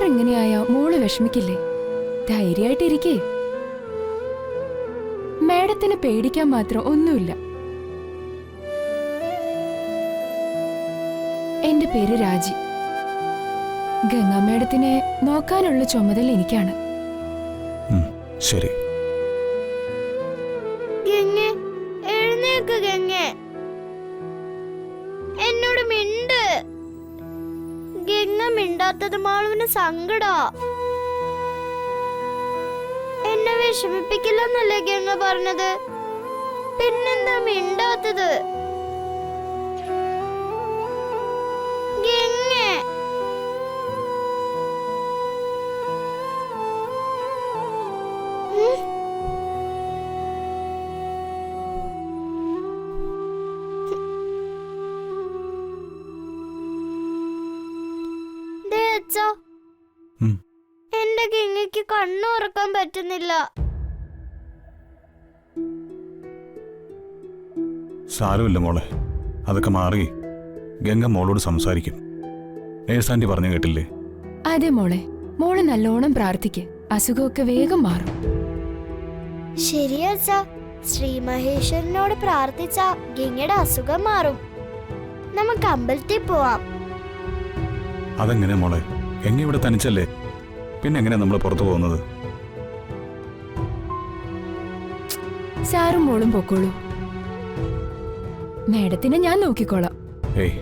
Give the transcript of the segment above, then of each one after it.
ഇങ്ങനെയായ മോള് വിഷമിക്കില്ലേ? ധൈര്യായിട്ടിരിക്കേ. മാഡത്തിന് പേടിക്കാൻ മാത്രം ഒന്നുമില്ല. എന്റെ പേര് രാജി. ഗംഗാ മാഡത്തിനെ നോക്കാനുള്ള ചുമതല എനിക്കാണ്. ശരി. എന്നോട് മിണ്ട്. ഗംഗ മിണ്ടാത്തത് മാളുവിന് സങ്കടാ. എന്നെ വിഷമിപ്പിക്കില്ലെന്നല്ലേ ഗംഗ പറഞ്ഞത്? പിന്നെന്താ മിണ്ടാത്തത്? എന്റെ ഗംഗയ്ക്ക് കണ്ണുറക്കാൻ പറ്റുന്നില്ല. സാരമില്ല മോളെ, അതൊക്കെ മാറി ഗംഗ മോളോട് സംസാരിക്കും. നേഴ്സാന്റി പറഞ്ഞു കേട്ടില്ലേ? അതെ മോളെ, മോള് നല്ലോണം പ്രാർത്ഥിക്ക്. അസുഖമൊക്കെ വേഗം മാറും. ശരിയാ. ശ്രീ മഹേശ്വരനോട് പ്രാർത്ഥിച്ച ഗംഗയുടെ അസുഖം മാറും. നമുക്ക് അമ്പലത്തിൽ പോവാം. അതെങ്ങനെ മോളെ? ഗംഗ ഇവിടെ തനിച്ചല്ലേ, പിന്നെ എങ്ങനെ നമ്മൾ പുറത്തു പോകുന്നത്? സാറും മോളും പൊക്കോളൂ. മേഡത്തിനെ ഞാൻ നോക്കിക്കോളാം. ഏയ്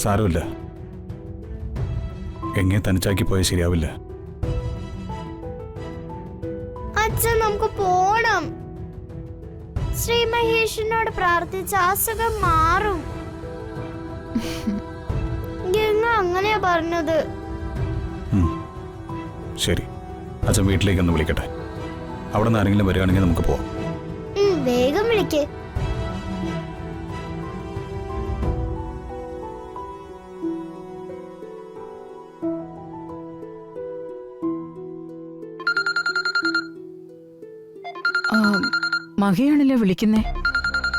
സാരമില്ല, ഗംഗയെ തനിച്ചാക്കി പോയാൽ ശരിയാവില്ല. അച്ഛൻ നമുക്ക് പോണം. ശ്രീ മഹേഷിനോട് പ്രാർത്ഥിച്ച അസുഖം മാറും. ഗംഗ അങ്ങനെയാ പറഞ്ഞത്. ശരി, അച്ഛൻ വീട്ടിലേക്കൊന്ന് വിളിക്കട്ടെ. അവിടെ നിന്ന് ആരെങ്കിലും വരികയാണെങ്കിൽ നമുക്ക് പോവാം. വേഗം വിളിക്കേ. മഹിയാണല്ലോ വിളിക്കുന്നേ.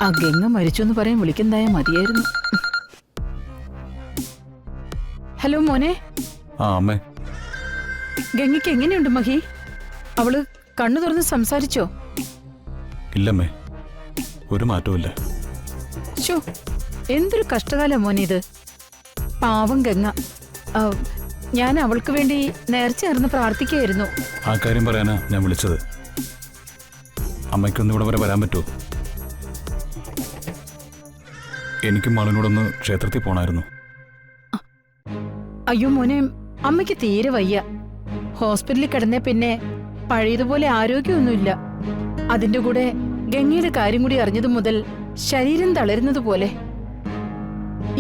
ആ ഗംഗ മരിച്ചു എന്ന് പറയാൻ വിളിക്കുന്നതായ മതിയായിരുന്നു. ഹലോ മോനെ. ആ അമ്മേ. ഗംഗയ്ക്ക് എങ്ങനെയുണ്ട് മഹി? അവള് കണ്ണു തുറന്ന് സംസാരിച്ചോ? ഇല്ലമ്മേ, ഒരു മാറ്റവുമില്ല. ശോ, എന്തൊരു കഷ്ടകാലം മോനെ ഇത്. പാവം ഗംഗ. ഞാൻ അവൾക്ക് വേണ്ടി നേർച്ചയായിരുന്നു പ്രാർത്ഥിക്കുകയായിരുന്നു. ആ കാര്യം പറയാനാ ഞാൻ വിളിച്ചത്. അമ്മയ്ക്കൊന്നും ഇവിടെ വരെ വരാൻ പറ്റുമോ? എനിക്കും മകളിനോടൊന്ന് ക്ഷേത്രത്തിൽ പോണായിരുന്നു. അയ്യോ മോനെ, അമ്മയ്ക്ക് തീരെ വയ്യ. ഹോസ്പിറ്റലിൽ കിടന്നേ പിന്നെ പഴയതുപോലെ ആരോഗ്യമൊന്നുമില്ല. അതിന്റെ കൂടെ ഗംഗയുടെ കാര്യം കൂടി അറിഞ്ഞതു മുതൽ ശരീരം തളരുന്നത് പോലെ.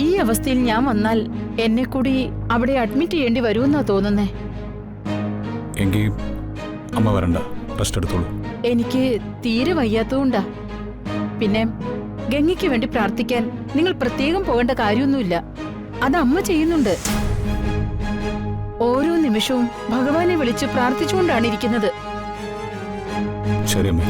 ഈ അവസ്ഥയിൽ ഞാൻ വന്നാൽ എന്നെ കൂടി അവിടെ അഡ്മിറ്റ് ചെയ്യേണ്ടി വരുമെന്നാ തോന്നുന്നേ. എങ്കിൽ അമ്മ വരണ്ട, റെസ്റ്റ് എടുത്തോളൂ. എനിക്ക് തീരെ വയ്യാത്തതുകൊണ്ടാ. പിന്നെ ഗംഗയ്ക്ക് വേണ്ടി പ്രാർത്ഥിക്കാൻ നിങ്ങൾ പ്രത്യേകം പോകേണ്ട കാര്യമൊന്നുമില്ല. അത് അമ്മ ചെയ്യുന്നുണ്ട്. ഓരോ നിമിഷവും ഭഗവാനെ വിളിച്ച് പ്രാർത്ഥിച്ചുകൊണ്ടാണ് ഇരിക്കുന്നത്. ശരി അമ്മേ.